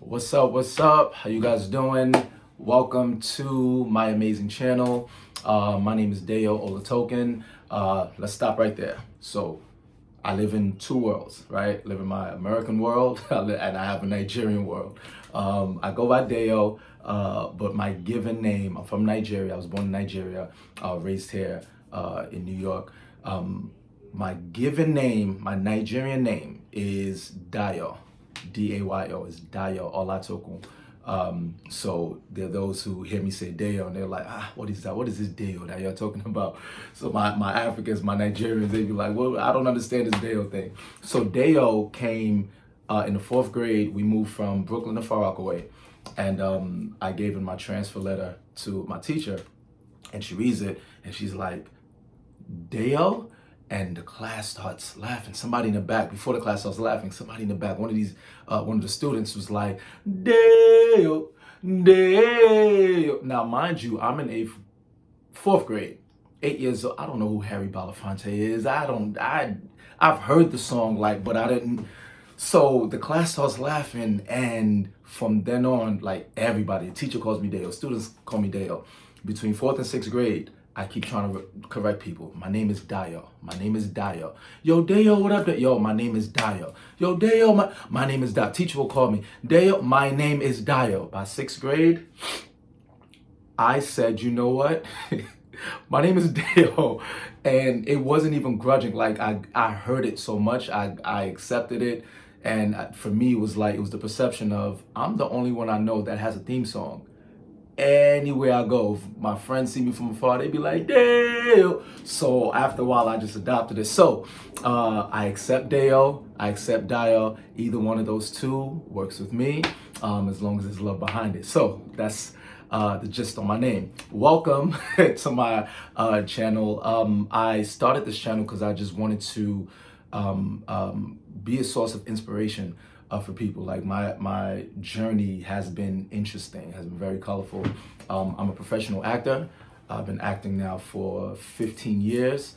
What's up? What's up? How you guys doing? Welcome to my amazing channel. My name is Deo Olatoken. Let's stop right there. So, I live in two worlds, right? I live in my American world and I have a Nigerian world. I go by Deo, but my given name, I'm from Nigeria. I was born in Nigeria, raised here in New York. My given name, my Nigerian name is Dayo. Dayo is Dayo Olatoku. So there are those who hear me say Deo and they're like, what is that? What is this Deo that you're talking about? So my Africans, my Nigerians, they be like, well, I don't understand this Deo thing. So Deo came in the fourth grade. We moved from Brooklyn to Far Rockaway. And I gave in my transfer letter to my teacher and she reads it and she's like, Deo? And the class starts laughing. Somebody in the back, before the class starts laughing, somebody in the back, one of the students was like, Deo, Deo. Now, mind you, I'm in fourth grade, 8 years old. I don't know who Harry Belafonte is. I've heard the song, but I didn't. So the class starts laughing, and from then on, everybody, the teacher calls me Deo, students call me Deo. Between fourth and sixth grade, I keep trying to correct people. My name is Dayo. My name is Dayo. Yo, Dayo, what up? Yo, my name is Dayo. Yo, Dayo, my name is Dayo. Teacher will call me. Dayo, my name is Dayo. By sixth grade, I said, you know what? My name is Dayo. And it wasn't even grudging. I heard it so much. I accepted it. And for me, it was the perception of, I'm the only one I know that has a theme song. Anywhere I go, if my friends see me from afar, they be like, Deo. So after a while, I just adopted it. So I accept Deo, I accept Dio. Either one of those two works with me, as long as there's love behind it. So that's the gist on my name. Welcome to my channel. I started this channel because I just wanted to be a source of inspiration for people. My journey has been interesting, has been very colorful. I'm a professional actor. I've been acting now for 15 years.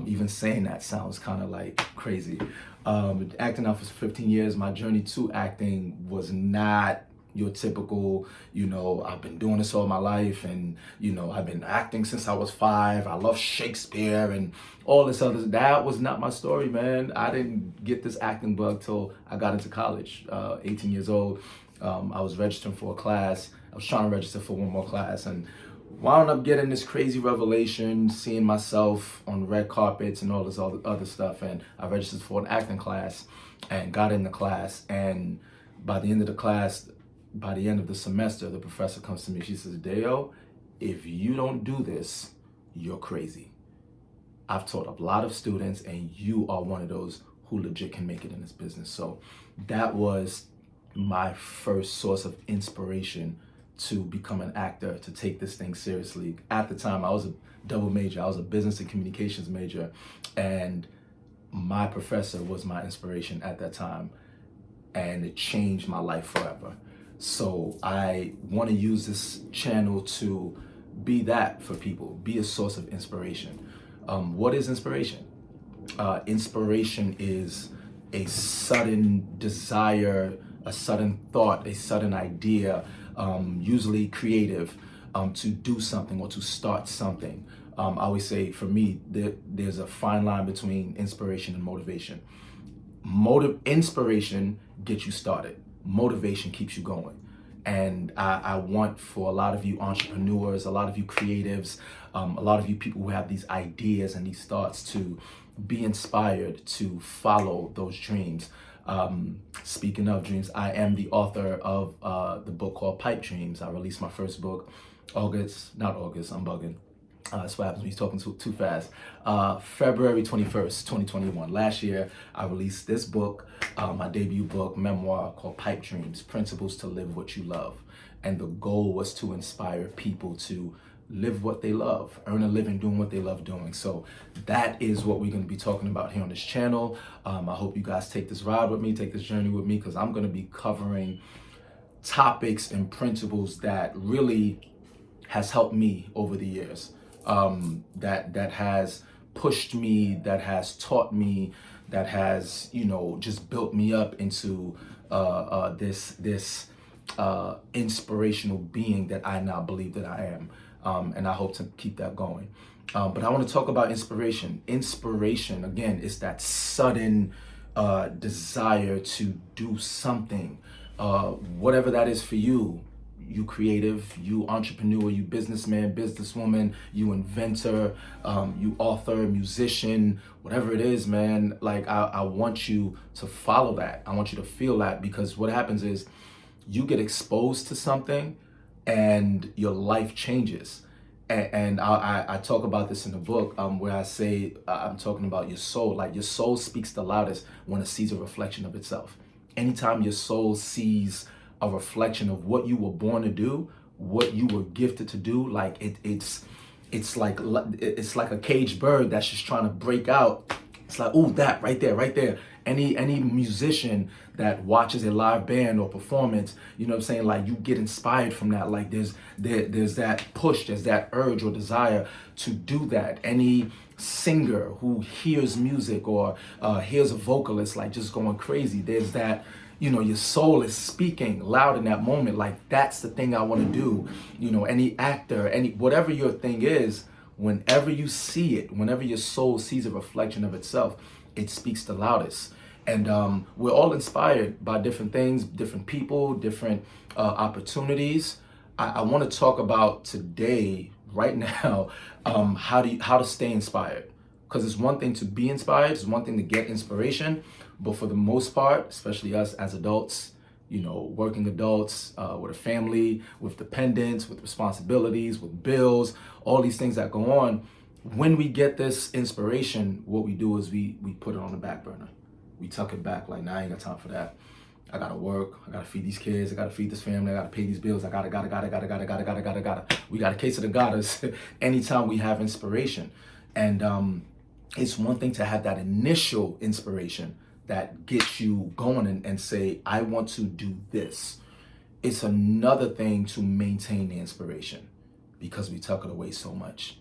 Even saying that sounds kind of crazy. Acting now for 15 years. My journey to acting was not your typical, I've been doing this all my life and, I've been acting since I was 5. I love Shakespeare and all this other. That was not my story, man. I didn't get this acting bug till I got into college, 18 years old. I was registering for a class. I was trying to register for one more class and wound up getting this crazy revelation, seeing myself on red carpets and all this other stuff. And I registered for an acting class and got in the class. And by the end of the semester, the professor comes to me. She says, Deo, if you don't do this, you're crazy. I've taught a lot of students and you are one of those who legit can make it in this business. So that was my first source of inspiration to become an actor, to take this thing seriously. At the time, I was a double major. I was a business and communications major. And my professor was my inspiration at that time. And it changed my life forever. So I want to use this channel to be that for people, be a source of inspiration. What is inspiration? Inspiration is a sudden desire, a sudden thought, a sudden idea, usually creative, to do something or to start something. I always say, for me, there's a fine line between inspiration and motivation. Inspiration gets you started. Motivation keeps you going. And I want for a lot of you entrepreneurs, a lot of you creatives, a lot of you people who have these ideas and these thoughts to be inspired to follow those dreams. Speaking of dreams, I am the author of the book called Pipe Dreams. I released my first book, I'm bugging. That's what happens when you're talking too fast. February 21st, 2021. Last year, I released this book, my debut book, memoir called Pipe Dreams, Principles to Live What You Love. And the goal was to inspire people to live what they love, earn a living doing what they love doing. So that is what we're going to be talking about here on this channel. I hope you guys take this ride with me, take this journey with me, because I'm going to be covering topics and principles that really has helped me over the years. That has pushed me, that has taught me, that has, you know, just built me up into this inspirational being that I now believe that I am. And I hope to keep that going. But I want to talk about inspiration. Inspiration, again, is that sudden desire to do something, whatever that is for you. You creative, you entrepreneur, you businessman, businesswoman, you inventor, you author, musician, whatever it is, man. Like I want you to follow that. I want you to feel that, because what happens is you get exposed to something and your life changes. And I talk about this in the book, where I say I'm talking about your soul. Like your soul speaks the loudest when it sees a reflection of itself. Anytime your soul sees a reflection of what you were born to do, what you were gifted to do, like it's like a caged bird that's just trying to break out. It's like, oh, that right there, right there. Any musician that watches a live band or performance, you know what I'm saying? Like you get inspired from that. Like there's that push, there's that urge or desire to do that. Any singer who hears music or hears a vocalist like just going crazy, there's that, you know, your soul is speaking loud in that moment. Like that's the thing I want to do. You know, any actor, any whatever your thing is, whenever you see it, whenever your soul sees a reflection of itself, it speaks the loudest. And we're all inspired by different things, different people, different opportunities. I want to talk about today, right now, how to stay inspired. Because it's one thing to be inspired, it's one thing to get inspiration, but for the most part, especially us as adults, you know, working adults with a family, with dependents, with responsibilities, with bills, all these things that go on. When we get this inspiration, what we do is we put it on the back burner. We tuck it back like, nah, I ain't got time for that. I gotta work. I gotta feed these kids. I gotta feed this family. I gotta pay these bills. I gotta. We got a case of the gotta anytime we have inspiration. And it's one thing to have that initial inspiration that gets you going and say, I want to do this. It's another thing to maintain the inspiration, because we tuck it away so much,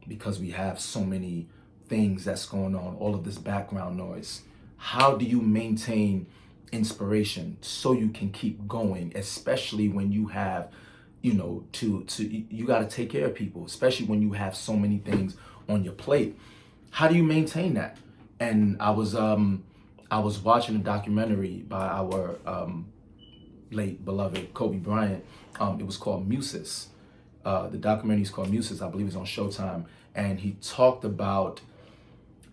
because we have so many things that's going on, all of this background noise. How do you maintain inspiration so you can keep going, especially when you have, you know, you got to take care of people, especially when you have so many things on your plate? How do you maintain that? And I was watching a documentary by our late beloved Kobe Bryant. It was called Muses. The documentary is called Muses. I believe it's on Showtime. And he talked about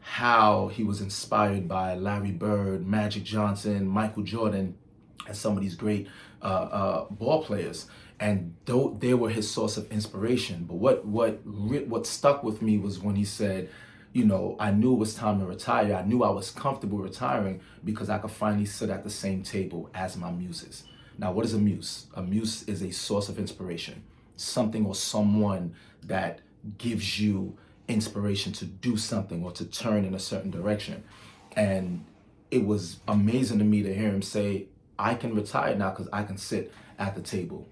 how he was inspired by Larry Bird, Magic Johnson, Michael Jordan, and some of these great ball players. And they were his source of inspiration. But what stuck with me was when he said, you know, I knew it was time to retire. I knew I was comfortable retiring because I could finally sit at the same table as my muses. Now, what is a muse? A muse is a source of inspiration, something or someone that gives you inspiration to do something or to turn in a certain direction. And it was amazing to me to hear him say, I can retire now because I can sit at the table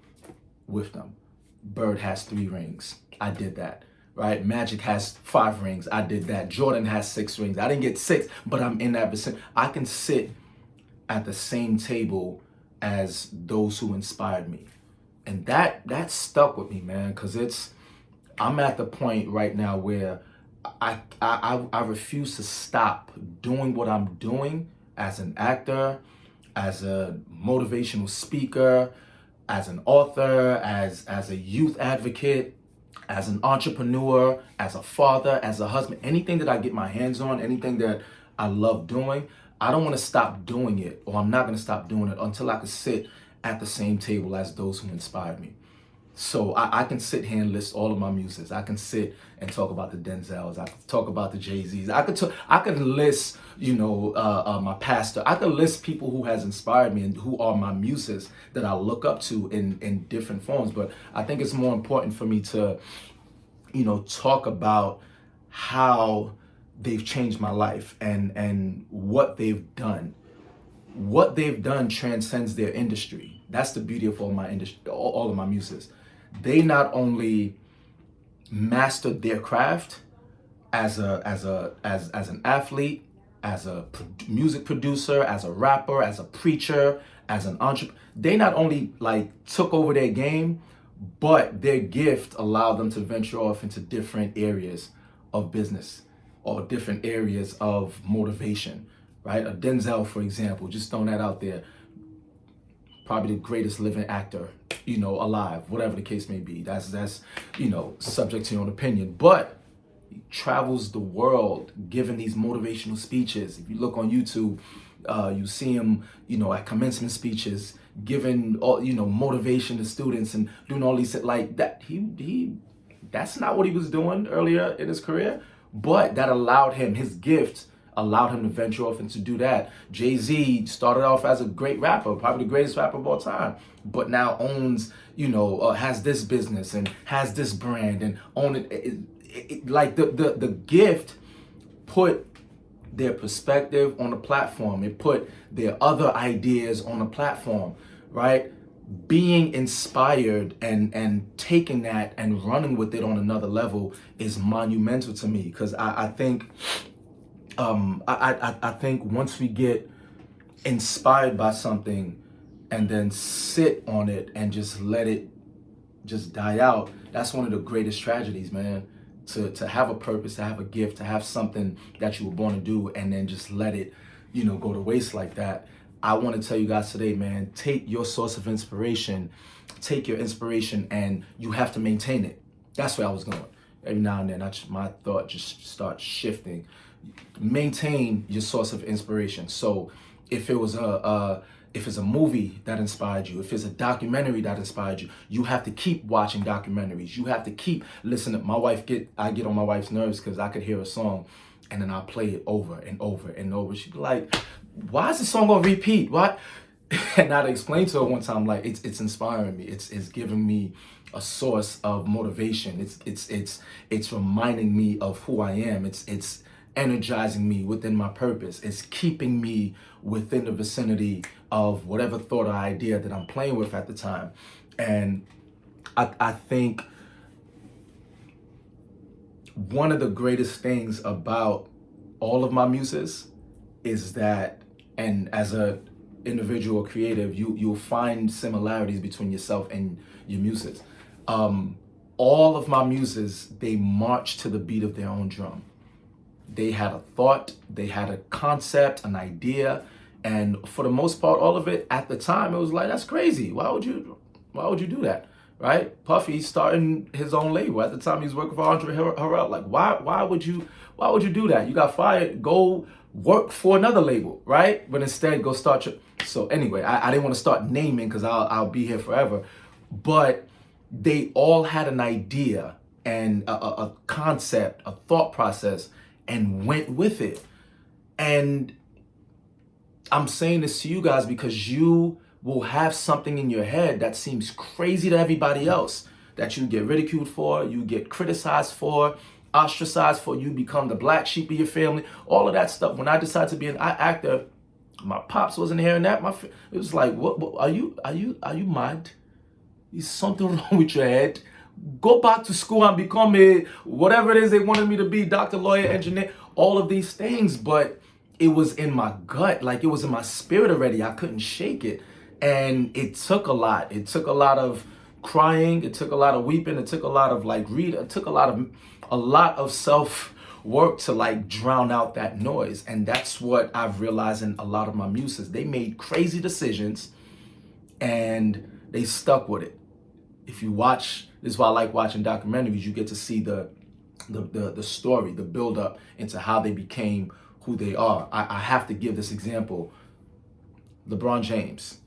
with them. Bird has 3 rings. I did that. Right? Magic has 5 rings. I did that. Jordan has 6 rings. I didn't get 6, but I'm in that vicinity. I can sit at the same table as those who inspired me. And that stuck with me, man, because I'm at the point right now where I refuse to stop doing what I'm doing as an actor, as a motivational speaker, as an author, as a youth advocate, as an entrepreneur, as a father, as a husband. Anything that I get my hands on, anything that I love doing, I don't want to stop doing it, or I'm not going to stop doing it until I can sit at the same table as those who inspired me. So I can sit here and list all of my muses. I can sit and talk about the Denzels. I can talk about the Jay-Z's. I could list, you know, my pastor. I could list people who has inspired me and who are my muses that I look up to in different forms. But I think it's more important for me to, you know, talk about how they've changed my life and what they've done. What they've done transcends their industry. That's the beauty of all of my muses. They not only mastered their craft as an athlete, as a music producer, as a rapper, as a preacher, as an entrepreneur. They not only like took over their game, but their gift allowed them to venture off into different areas of business or different areas of motivation, right? A Denzel, for example, just throwing that out there, probably the greatest living actor, alive, whatever the case may be. That's subject to your own opinion. But he travels the world giving these motivational speeches. If you look on YouTube, you see him, at commencement speeches, giving all, motivation to students and doing all these like that. That's not what he was doing earlier in his career, but that allowed him, his gift allowed him to venture off and to do that. Jay-Z started off as a great rapper, probably the greatest rapper of all time, but now owns, has this business and has this brand and own it. Like the gift put their perspective on the platform. It put their other ideas on the platform, right? Being inspired and taking that and running with it on another level is monumental to me, because I think I think once we get inspired by something and then sit on it and just let it just die out, that's one of the greatest tragedies, man. To have a purpose, to have a gift, to have something that you were born to do, and then just let it, go to waste like that. I want to tell you guys today, man, take your source of inspiration, take your inspiration, and you have to maintain it. That's where I was going. Every now and then, my thought just starts shifting. Maintain your source of inspiration. So if it was if it's a movie that inspired you, if it's a documentary that inspired you, you have to keep watching documentaries. You have to keep listening. I get on my wife's nerves because I could hear a song and then I play it over and over and over. She'd be like, why is the song on repeat? What? And I'd explain to her one time, like, it's inspiring me. It's giving me a source of motivation. It's reminding me of who I am. It's energizing me within my purpose. It's keeping me within the vicinity of whatever thought or idea that I'm playing with at the time. And I think one of the greatest things about all of my muses is that, and as a individual creative, you'll find similarities between yourself and your muses. All of my muses, they march to the beat of their own drum. They had a thought, they had a concept, an idea, and for the most part, all of it at the time, it was like, that's crazy. Why would you do that, right? Puffy starting his own label. At the time, he was working for Andre Harrell. Like, why would you do that? You got fired, go work for another label, right? But instead, go start your... So anyway, I didn't want to start naming because I'll be here forever. But they all had an idea and a concept, a thought process, and went with it. And I'm saying this to you guys because you will have something in your head that seems crazy to everybody else, that you get ridiculed for, you get criticized for, ostracized for, you become the black sheep of your family, all of that stuff. When I decided to be an actor, my pops wasn't hearing that. It was like, what are you mad? Is something wrong with your head? Go back to school and become whatever it is they wanted me to be, doctor, lawyer, engineer, all of these things. But it was in my gut, like it was in my spirit already. I couldn't shake it. And it took a lot. It took a lot of crying. It took a lot of weeping. It took a lot of it took a lot of self work to drown out that noise. And that's what I've realized in a lot of my muses. They made crazy decisions and they stuck with it. If you watch, this is why I like watching documentaries, you get to see the story, the build up into how they became who they are. I have to give this example. LeBron James,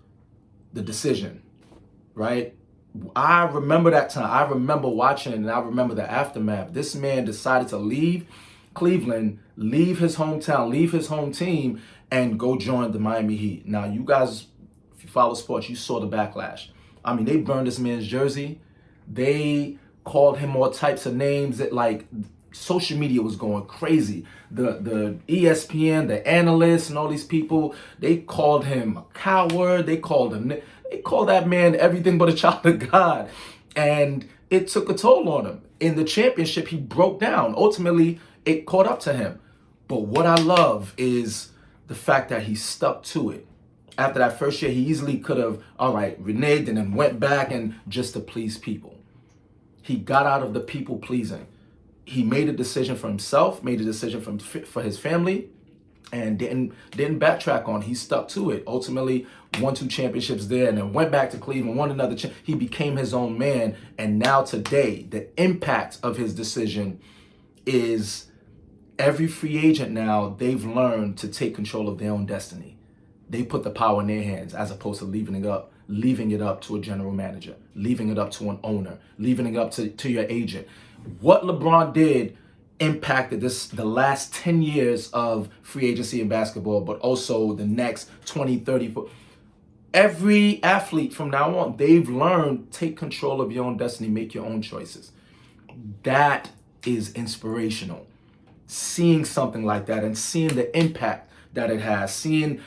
The Decision, right? I remember that time. I remember watching and I remember the aftermath. This man decided to leave Cleveland, leave his hometown, leave his home team, and go join the Miami Heat. Now, you guys, if you follow sports, you saw the backlash. I mean, they burned this man's jersey. They called him all types of names that social media was going crazy. The ESPN, the analysts and all these people, they called him a coward. They called that man everything but a child of God. And it took a toll on him. In the championship, he broke down. Ultimately, it caught up to him. But what I love is the fact that he stuck to it. After that first year, he easily could have, all right, reneged and then went back and just to please people. He got out of the people pleasing. He made a decision for himself, made a decision for his family, and didn't backtrack on. He stuck to it. Ultimately, won 2 championships there, and then went back to Cleveland, won another. He became his own man, and now today, the impact of his decision is every free agent now. They've learned to take control of their own destiny. They put the power in their hands as opposed to leaving it up to a general manager, leaving it up to an owner, leaving it up to your agent. What LeBron did impacted the last 10 years of free agency in basketball, but also the next 20, 30. Every athlete from now on, they've learned, take control of your own destiny, make your own choices. That is inspirational. Seeing something like that and seeing the impact that it has, seeing,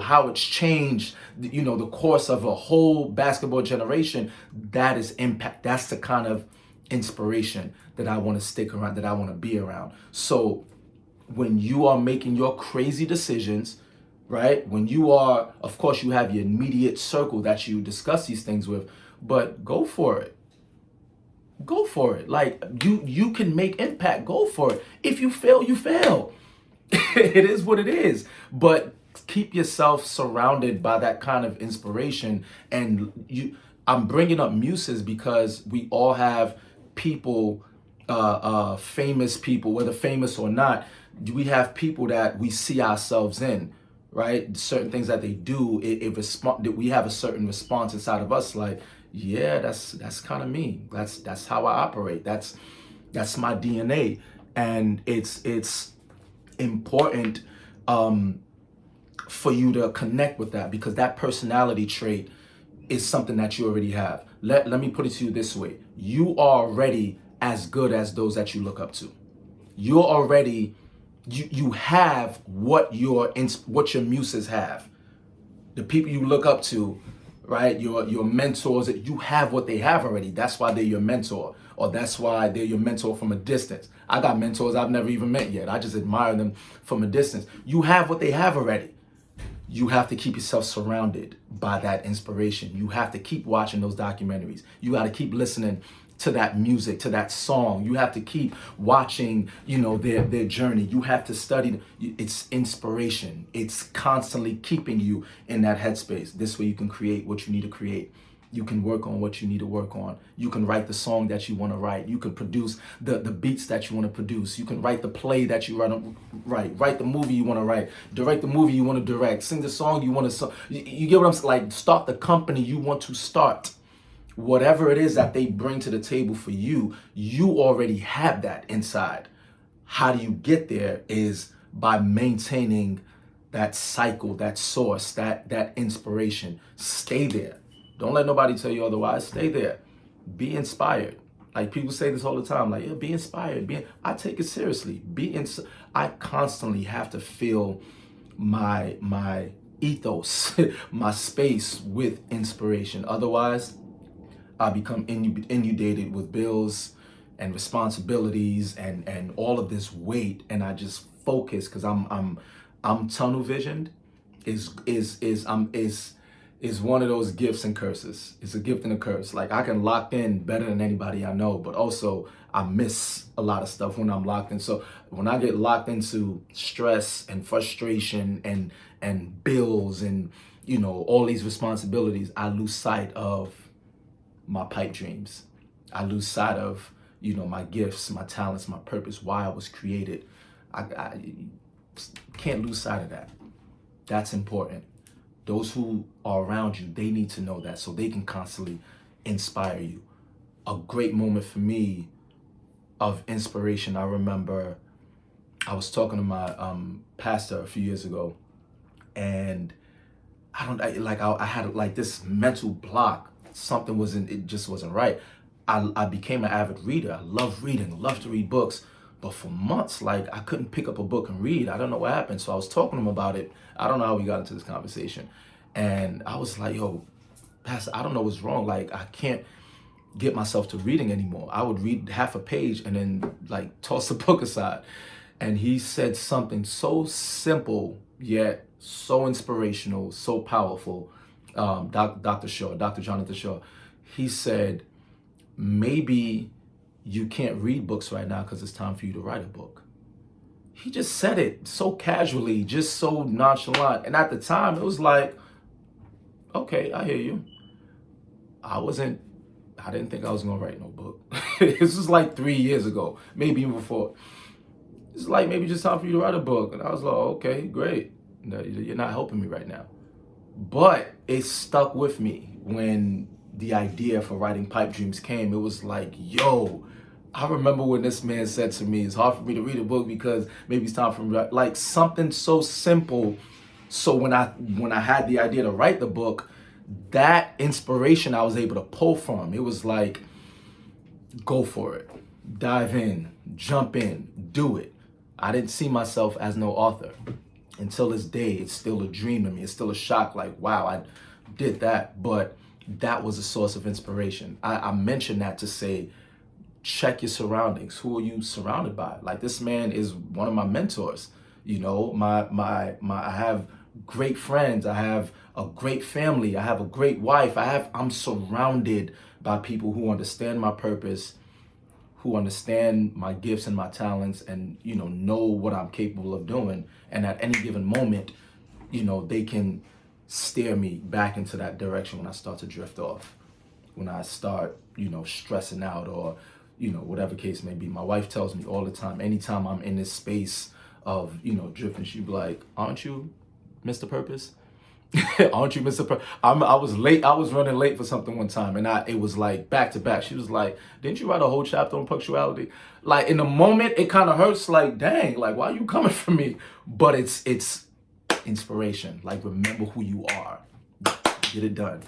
how it's changed, the course of a whole basketball generation, that is impact. That's the kind of inspiration that I want to stick around, that I want to be around. So when you are making your crazy decisions, right? When you are, of course, you have your immediate circle that you discuss these things with, but go for it. Go for it. Like you can make impact. Go for it. If you fail, you fail. It is what it is. But keep yourself surrounded by that kind of inspiration. And I'm bringing up muses because we all have people, famous people, whether famous or not. We have people that we see ourselves in, right? Certain things that they do, we have a certain response inside of us, like, yeah, that's kind of me. That's how I operate. That's my DNA, and it's important for you to connect with that, because that personality trait is something that you already have. Let me put it to you this way: you are already as good as those that you look up to. You're already you have what your muses have. The people you look up to, right? Your mentors, you have what they have already. That's why they're your mentor, or that's why they're your mentor from a distance. I got mentors I've never even met yet. I just admire them from a distance. You have what they have already. You have to keep yourself surrounded by that inspiration. You have to keep watching those documentaries. You got to keep listening to that music, to that song. You have to keep watching, their journey. You have to study. It's inspiration. It's constantly keeping you in that headspace. This way you can create what you need to create. You can work on what you need to work on. You can write the song that you want to write. You can produce the beats that you want to produce. You can write the play that you want to write. Write the movie you want to write. Direct the movie you want to direct. Sing the song you want to sing. You get what I'm saying? Like, start the company you want to start. Whatever it is that they bring to the table for you, you already have that inside. How do you get there is by maintaining that cycle, that source, that inspiration. Stay there. Don't let nobody tell you otherwise. Stay there. Be inspired. Like, people say this all the time, like, yeah, be inspired. I take it seriously. I constantly have to fill my ethos, my space with inspiration. Otherwise, I become inundated with bills and responsibilities and all of this weight, and I just focus because I'm tunnel visioned. Is one of those gifts and curses. It's a gift and a curse. Like, I can lock in better than anybody I know, but also I miss a lot of stuff when I'm locked in. So when I get locked into stress and frustration and bills and all these responsibilities, I lose sight of my pipe dreams. I lose sight of my gifts, my talents, my purpose, why I was created. I can't lose sight of that. That's important. Those who are around you, they need to know that so they can constantly inspire you. A great moment for me of inspiration, I remember I was talking to my pastor a few years ago, and I had like this mental block. It just wasn't right. I became an avid reader. I love reading, love to read books. But for months, like, I couldn't pick up a book and read. I don't know what happened. So I was talking to him about it. I don't know how we got into this conversation. And I was like, yo, Pastor, I don't know what's wrong. Like, I can't get myself to reading anymore. I would read half a page and then, like, toss the book aside. And he said something so simple, yet so inspirational, so powerful. Dr. Shaw, Dr. Jonathan Shaw, he said, maybe you can't read books right now because it's time for you to write a book. He just said it so casually, just so nonchalant. And at the time, it was like, okay, I hear you. I didn't think I was going to write no book. This was like 3 years ago, maybe even before. It's like, maybe just time for you to write a book. And I was like, okay, great. No, you're not helping me right now. But it stuck with me when the idea for writing Pipe Dreams came. It was like, yo, I remember when this man said to me, it's hard for me to read a book because maybe it's time for me to write. Like something so simple. So when I had the idea to write the book, that inspiration I was able to pull from, it was like, go for it. Dive in, jump in, do it. I didn't see myself as no author. Until this day, it's still a dream to me. It's still a shock, like, wow, I did that. But that was a source of inspiration. I mentioned that to say, check your surroundings. Who are you surrounded by? Like, this man is one of my mentors. You know, I have great friends. I have a great family. I have a great wife. I'm surrounded by people who understand my purpose, who understand my gifts and my talents, and, know what I'm capable of doing. And at any given moment, they can steer me back into that direction when I start to drift off, when I start, stressing out, or, whatever case may be. My wife tells me all the time, anytime I'm in this space of, drifting, she'd be like, aren't you Mr. Purpose? Aren't you Mr. Purpose? I was late. I was running late for something one time, and it was like back to back. She was like, didn't you write a whole chapter on punctuality? Like, in the moment, it kind of hurts, like, dang, like, why are you coming for me? But it's inspiration. Like, remember who you are. Get it done.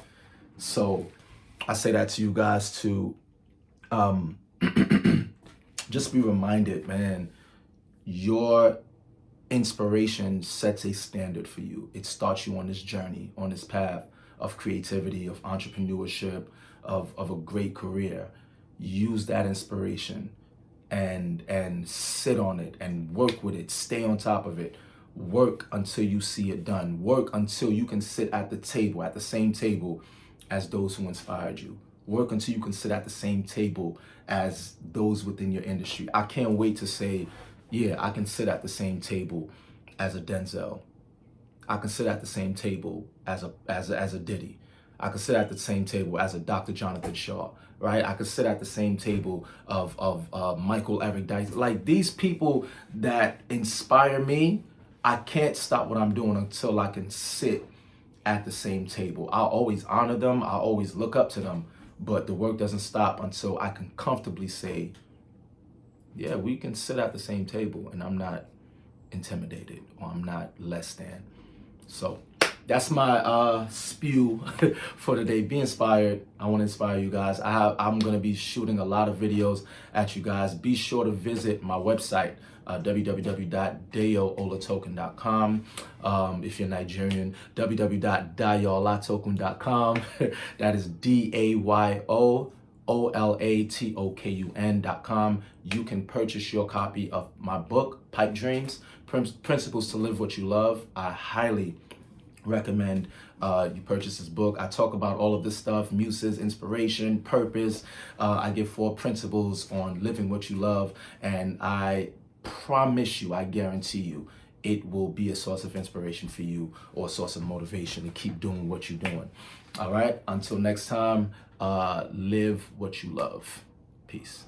So I say that to you guys to just be reminded, man, your inspiration sets a standard for you. It starts you on this journey, on this path of creativity, of entrepreneurship, of a great career. Use that inspiration and sit on it and work with it. Stay on top of it. Work until you see it done. Work until you can sit at the table, at the same table as those who inspired you. Work until you can sit at the same table as those within your industry. I can't wait to say, yeah, I can sit at the same table as a Denzel. I can sit at the same table as a Diddy. I can sit at the same table as a Dr. Jonathan Shaw, right? I could sit at the same table of Michael Eric Dyson. Like, these people that inspire me, I can't stop what I'm doing until I can sit at the same table. I'll always honor them. I'll always look up to them. But the work doesn't stop until I can comfortably say, yeah, we can sit at the same table and I'm not intimidated or I'm not less than. So that's my spew for today. Be inspired. I want to inspire you guys. I'm going to be shooting a lot of videos at you guys. Be sure to visit my website, www.dayoolatoken.com. If you're Nigerian, www.dayoolatoken.com. That is DAYOOLATOKUN.com. You can purchase your copy of my book, Pipe Dreams, Principles to Live What You Love. I highly recommend you purchase this book. I talk about all of this stuff: muses, inspiration, purpose. I give 4 principles on living what you love, and I promise you, I guarantee you, it will be a source of inspiration for you, or a source of motivation to keep doing what you're doing. All right, until next time, live what you love. Peace.